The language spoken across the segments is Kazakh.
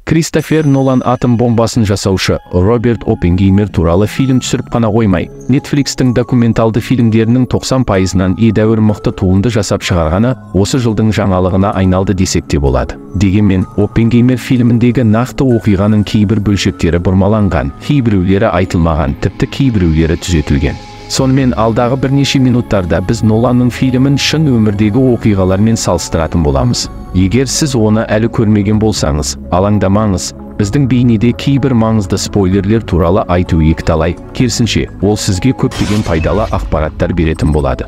Кристофер Нолан атом бомбасын жасаушы Роберт Оппенгеймер туралы фильм түсіріп қана қоймай, Netflix-тің документалды фильмдерінің 90%-нан едәуір мықты туынды жасап шығарғаны осы жылдың жаңалығына айналды десек те болады. Дегенмен, Оппенгеймер фильміндегі нақты оқиғаның кейбір бөлшектері бұрмаланған, кейбіреулері айтылмаған, тіпті кейбіреулері түзетілген. Сонымен алдағы бірнеше минуттарда біз Ноланның фильмін шын өмірдегі оқиғалармен салыстыратын боламыз. Егер сіз оны әлі көрмеген болсаңыз, алаңдамаңыз. Біздің бейнеде кейбір маңызды спойлерлер туралы айту екіталай, керісінше, ол сізге көптеген пайдалы ақпараттар беретін болады.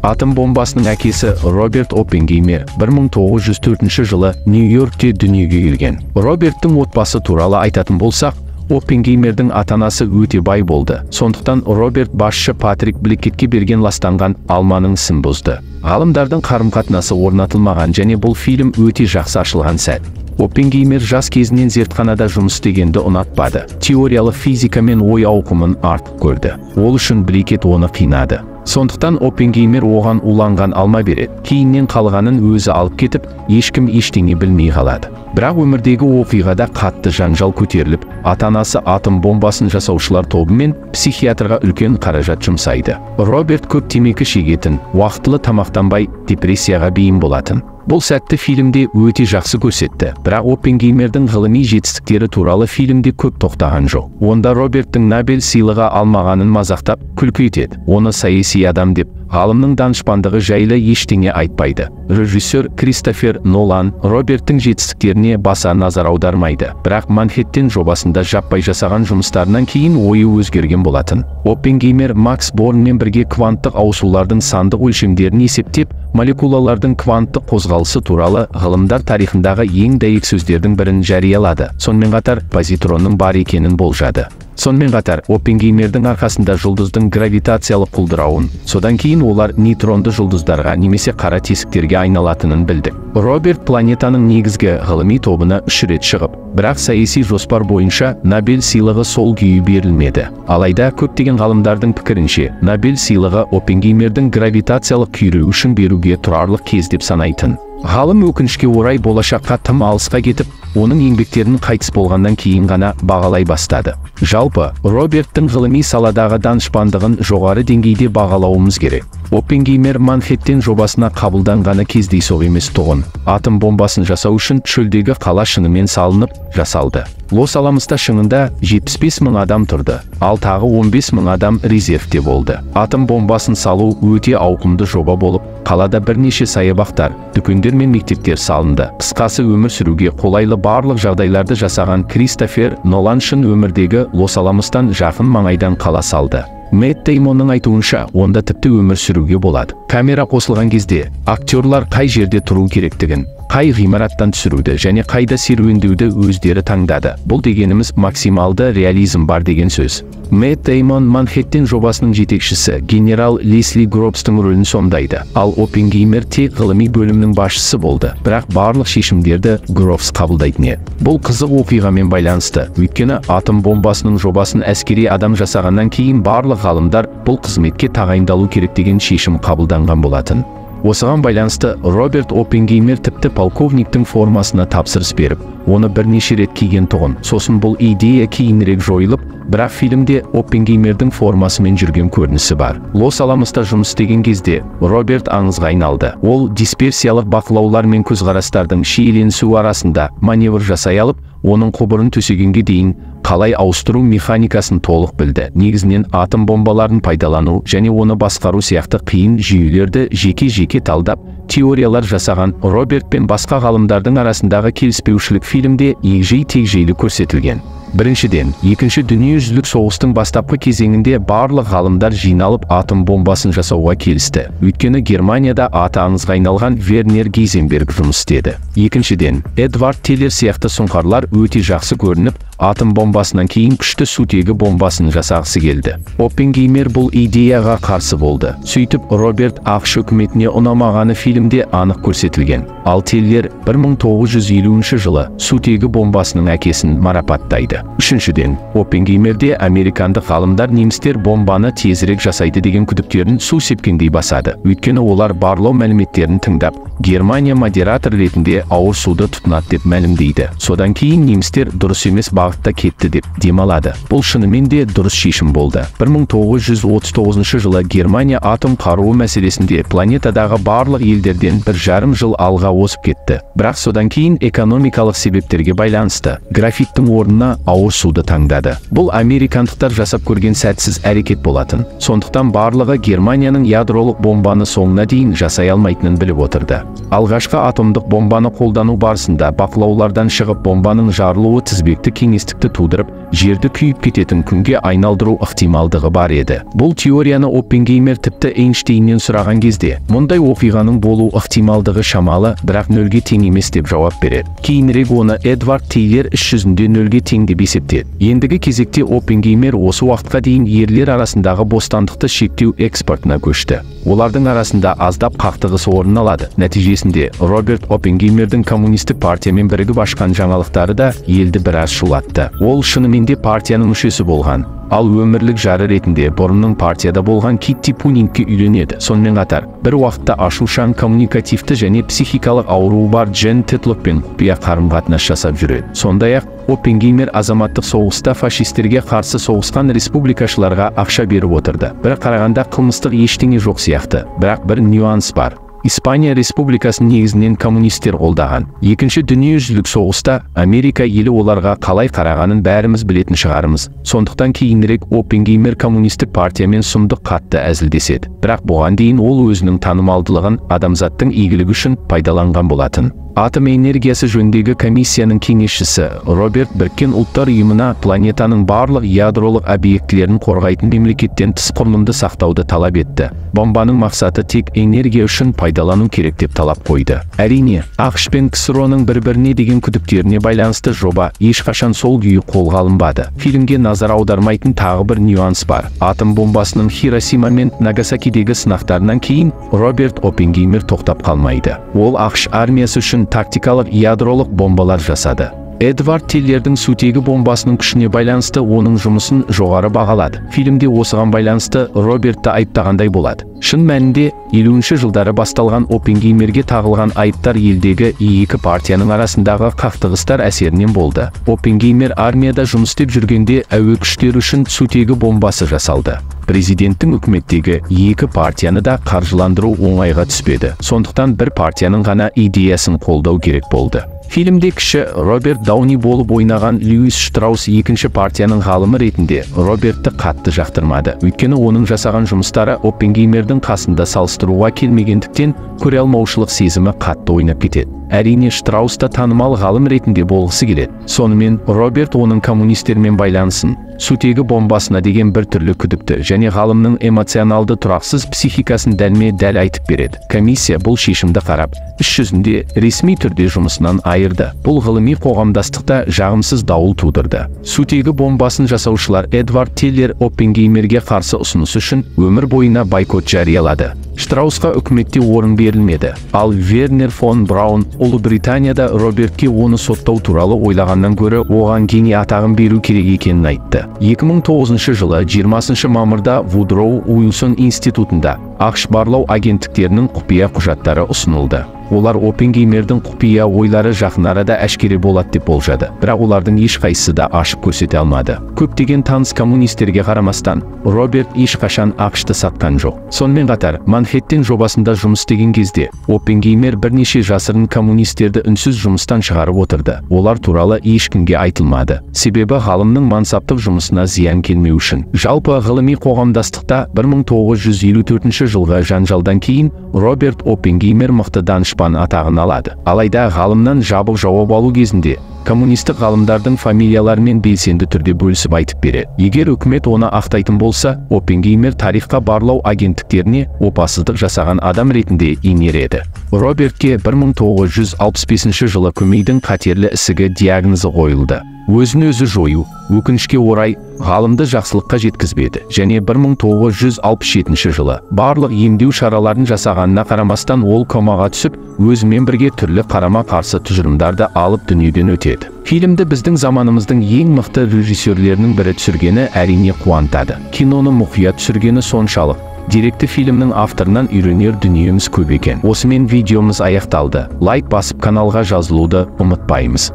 Атом бомбасының әкесі Роберт Оппенгеймер 1904 жылы Нью-Йоркте дүниеге келген. Роберттің отбасы туралы айтатын болсақ, Оппенгеймердің ата-анасы өте бай болды. Сондықтан Роберт басшы Патрик Блэккетке берген ластанған алманың ісін бұзды. Ғалымдардың қарым-қатынасы орнатылмаған және бұл фильм өте жақсы ашылған сәт. Оппенгеймер жас кезінен зертханада жұмыс істегенді ұнатпады. Теориялық физика мен ой ауқымын артық көрді. Ол үшін Блэккет оны қинады. Сондықтан Оппенгеймер оған уланған алма береді. Кейіннен қалғанын өзі алып кетіп, ешкім ештеңе білмей қалады. Бірақ өмірдегі оқиғада қатты жанжал көтеріліп, ата-анасы атом бомбасын жасаушылар тобымен психиатрға үлкен қаражат жұмсайды. Роберт көп темекі шегетін, уақытылы тамақтанбай, депрессияға бейім болатын. Бұл сәтті фильмде өте жақсы көрсетті, бірақ Оппенгеймердің ғылыми жетістіктері туралы фильмде көп тоқтаған жоқ. Онда Роберттің Нобель сыйлығы алмағанын мазақтап, күлкі етеді. Оны саяси адам деп, ғалымның данышпандығы жайлы ештеңе айтпайды. Режиссер Кристофер Нолан Роберттің жетістіктеріне баса назар аудармайды, бірақ Манхэттен жобасында жаппай жасаған жұмыстарынан кейін ойы өзгерген болатын. Оппенгеймер Макс Борнмен бірге кванттық ауысулардың сандық өлшемдерін есептеп, молекулалардың кванттық қозғалысы туралы ғылымдар тарихындағы ең дәйек сөздердің бірін жариялады. Сонымен қатар позитронның бар екенін болжады. Сонымен қатар Оппенгеймердің арқасында жұлдыздың гравитациялық құлдырауын, содан кейін олар нейтронды жұлдыздарға немесе қара тесіктерге айналатынын білді. Роберт планетаның негізгі ғылыми тобына 3 рет шығып, бірақ саяси жоспар бойынша Нобель сыйлығы сол күйі берілмеді. Алайда көптеген ғалымдардың пікірінше, Нобель сыйлығы Оппенгеймердің гравитациялық күйреуі үшін беруге тұрарлық кез деп санайтын. Ғалым өкінішке орай болашаққа тым алысқа кетіп, оның еңбектерін қайтыс болғаннан кейін ғана бағалай бастады. Жалпы, Роберттің ғылыми саладағы данышпандығын жоғары деңгейде бағалауымыз керек. Оппенгеймер Манхэттен жобасына қабылданғаны кездейсоқ емес тұғын. Атом бомбасын жасау үшін шөлдегі қала шынымен салынып, жасалды. Лос-Аламоста шыңында 75 мың адам тұрды, ал тағы 15 мың адам резервте болды. Атом бомбасын салу өте ауқымды жоба болып, қалада бірнеше саябақтар, дүкендер мен мектептер салынды. Қысқасы өмір сүруге қолайлы барлық жағдайларды жасаған Кристофер Нолан шын өмірдегі Лос-Аламостан жақын маңайдан қала салды. Мэтт Деймонның айтуынша, онда тіпті өмір сүруге болады. Камера қосылған кезде, актерлар қай жерде тұру керектігін, қай ғимараттан түсіруді және қайда серуендеуді өздері таңдады. Бұл дегеніміз максималды реализм бар деген сөз. Мэтт Деймон Манхэттен жобасының жетекшісі генерал Лесли Гробстың рөлін сомдайды, ал Оппенгеймер тек ғылыми бөлімнің басшысы болды, бірақ барлық шешімдерді Гробс қабылдайтын еді. Бұл қызық оқиғамен байланысты, өйткені атом бомбасының жобасын әскери адам жасағаннан кейін барлық ғалымдар бұл қызметке тағайындалу керек деген шешім қабылданған болатын. Осыған байланысты Роберт Оппенгеймер тіпті полковниктің формасына тапсырыс беріп, оны бірнеше рет киген тұғын. Сосын бұл идея кейінірек жойылып, бірақ фильмде Оппенгеймердің формасымен жүрген көрінісі бар. Лос-Аламоста жұмыс істеген кезде Роберт аңызға айналды. Ол дисперсиялық бақылаулар мен көзқарастардың шиеленісуі арасында маневр жасай алып, оның құбырын төсегенге дейін қалай ауыстыру механикасын толық білді. Негізінен атом бомбаларын пайдалану және оны басқару сияқты қиын жүйелерді жеке-жеке талдап, теориялар жасаған Роберт пен басқа ғалымдардың арасындағы келіспеушілік фильмде егжей-тегжейлі көрсетілген. Біріншіден, Екінші дүниежүзілік соғыстың бастапқы кезеңінде барлық ғалымдар жиналып атом бомбасын жасауға келісті. Өйткені Германияда аты аңызға айналған Вернер Гейзенберг жұмыс істеді. Екіншіден, Эдвард Теллер сияқты сұңқарлар өте жақсы көрініп, атом бомбасынан кейін күшті сутегі бомбасын жасағысы келді. Оппенгеймер бұл идеяға қарсы болды. Сөйтіп, Роберт ақш үкіметіне ұнамағаны фильмде анық көрсетілген. Ал Теллер 1950 жылы сутегі бомбасының әкесін марапаттайды. Үшіншіден, Оппенгеймерде американдық ғалымдар немістер бомбаны тезірек жасайды деген күдіктерін су сепкендей басады. Өйткені олар барлау мәліметтерін тыңдап, Германия модератор ретінде ауыр суды тұтынады деп мәлімдейді. Содан кейін немістер дұрыс емес бағытта кетті деп демалады. Бұл шынымен де дұрыс шешім болды. 1939 жылы Германия атом қаруы мәселесінде планетадағы барлық елдерден 1,5 жыл алға озып кетті. Бірақ содан кейін экономикалық себептерге байланысты графиттің орнына ауыр суды таңдады. Бұл американдықтар жасап көрген сәтсіз әрекет болатын. Сондықтан барлығы Германияның ядролық бомбаны соңына дейін жасай алмайтынын біліп отырды. Алғашқы атомдық бомбаны қолдану барысында бақылаулардан шығып бомбаның жарылуы тізбекті кеңістікті тудырып, жерді күйіп кететін күнге айналдыру ықтималдығы бар еді. Бұл теорияны Оппенгеймер тіпті Эйнштейннен сұраған кезде, мұндай оқиғаның болу ықтималдығы шамалы, бірақ нөлге тең емес деп жауап береді. Кейінірек оны Эдвард Тейлер іс жүзінде нөлге тең деп есептеді. Ендігі кезекте Оппенгеймер осы уақытқа дейін ерлер арасындағы бостандықты шектеу экспортына көшті. Олардың арасында аздап қақтығыс орын алады. Нәтижесінде Роберт Оппенгеймердің коммунистік партиямен бірігіп ашқан жаңалықтары да елді біраз шулатты. Ол шынымен де партияның мүшесі болған. Ал өмірлік жары ретінде бұрынның партияда болған Китти Пунингке үйленеді. Сонымен қатар, бір уақытта ашушаң коммуникативті және психикалық ауруы бар Джен Тетлокпен құпия қарым-қатынас жасап жүреді. Сондай-ақ, Оппенгеймер азаматтық соғыста фашистерге қарсы соғысқан республикашыларға ақша беріп отырды. Бір қарағанда қылмыстық ештеңе жоқ сияқты, бірақ бір нюанс бар. Испания республикасын негізінен коммунистер қолдаған. Екінші дүниежүзілік соғыста Америка елі оларға қалай қарағанын бәріміз білетін шығармыз. Сондықтан кейінірек Оппенгеймер коммунистік партиямен сұмдық қатты әзілдеседі. Бірақ бұған дейін ол өзінің танымалдылығын адамзаттың игілігі үшін пайдаланған болатын. Атом энергиясы жөніндегі комиссияның кеңесшісі Роберт Біріккен Ұлттар ұйымына планетаның барлық ядролық объектілерін қорғайтын мемлекеттен тыс құрылымды сақтауды талап етті. Бомбаның мақсаты тек энергия үшін пайдалану керек деп талап қойды. Әрине, ақш пен КСРО-ның бір-біріне деген күдіктеріне байланысты жоба ешқашан сол күйі қолға алынбады. Фильмге назар аудармайтын тағы бір нюанс бар. Атом бомбасының Хиросима мен Нагасакидегі сынақтарынан кейін Роберт Оппенгеймер тоқтап қалмайды. Ол ақш армиясы үшін тактикалық ядролық бомбалар жасады. Эдвард Теллердің сутегі бомбасының күшіне байланысты оның жұмысын жоғары бағалады. Фильмде осыған байланысты Робертті айыптағандай болады. Шын мәнінде 50-ші жылдары басталған Оппенгеймерге тағылған айыптар елдегі екі партияның арасындағы қақтығыстар әсерінен болды. Оппенгеймер армияда жұмыс істеп жүргенде әуе күштері үшін сутегі бомбасы жасалды. Президенттің үкіметтегі екі партияны да қаржыландыру оңайға түспеді. Сондықтан бір партияның ғана идеясын қолдау керек болды. Фильмде кіші Роберт Дауни болып ойнаған Льюис Штраус екінші партияның ғалымы ретінде Робертті қатты жақтырмады. Өйткені оның жасаған жұмыстары Оппенгеймердің қасында салыстыруға келмегендіктен көре алмаушылық сезімі қатты ойнап кетеді. Әрине, Штраус та танымал ғалым ретінде болғысы келеді. Сонымен Роберт оның коммунистермен байланысын, сутегі бомбасына деген бір түрлі күдікті және ғалымның эмоционалды тұрақсыз психикасын дәлме-дәл айтып береді. Комиссия бұл шешімді қарап, іс жүзінде ресми түрде жұмысынан айырды. Бұл ғылыми қоғамдастықта жағымсыз дауыл тудырды. Сутегі бомбасын жасаушылар Эдвард Теллер Оппенгеймерге қарсы ұсыныс үшін өмір бойына бойкот жариялады. Штраусқа үкіметте орын берілмеді. Ал Вернер фон Браун Ұлыбританияда Робертке оны соттау туралы ойлағаннан гөрі оған гений атағын беру керек екенін айтты. 2009 жылы 20 мамырда Вудроу Уилсон институтында ақш барлау агенттіктерінің құпия құжаттары ұсынылды. Олар Оппенгеймердің құпия ойлары жақын арада әшкере болады деп болжады. Бірақ олардың ешқайсысы да ашып көрсете алмады. Көптеген таныс коммунистерге қарамастан, Роберт ешқашан ақшты сатқан жоқ. Сонымен қатар, Манхэттен жобасында жұмыс істеген кезде, Оппенгеймер бірнеше жасырын коммунистерді үнсіз жұмыстан шығарып отырды. Олар туралы ешкімге айтылмады. Себебі ғалымның мансаптық жұмысына зиян келмеу үшін. Жалпы ғылыми қоғамдастықта 1954 жылғы жанжалдан кейін Роберт Оппенгеймер мықты данышпан атағын алады. Алайда ғалымнан жабық жауап алу кезінде коммунистік ғалымдардың фамилияларымен белсенді түрде бөлісіп айтып береді. Егер үкімет оны ақтайтын болса, Оппенгеймер тарихқа барлау агенттіктеріне опасыздық жасаған адам ретінде енер еді. Робертке 1965 жылы көмейдің қатерлі ісігі диагнозы қойылды. өзін өзі жою, өкінішке орай, ғалымды жақсылыққа жеткізбеді және 1967 жылы барлық емдеу шараларын жасағанына қарамастан ол комаға түсіп, өзімен бірге түрлі қарама-қарсы тұжырымдарды алып дүниеден өтеді. Фильмді біздің заманымыздың ең мықты режиссерлерінің бірі түсіргені әрине қуантады. Киноны мұқият түсіргені соншалық. Деректі фильмнің авторынан үйренер дүниеміз көп екен. Осымен видеомыз аяқталды. Лайк басып каналға жазылуды ұмытпаймыз.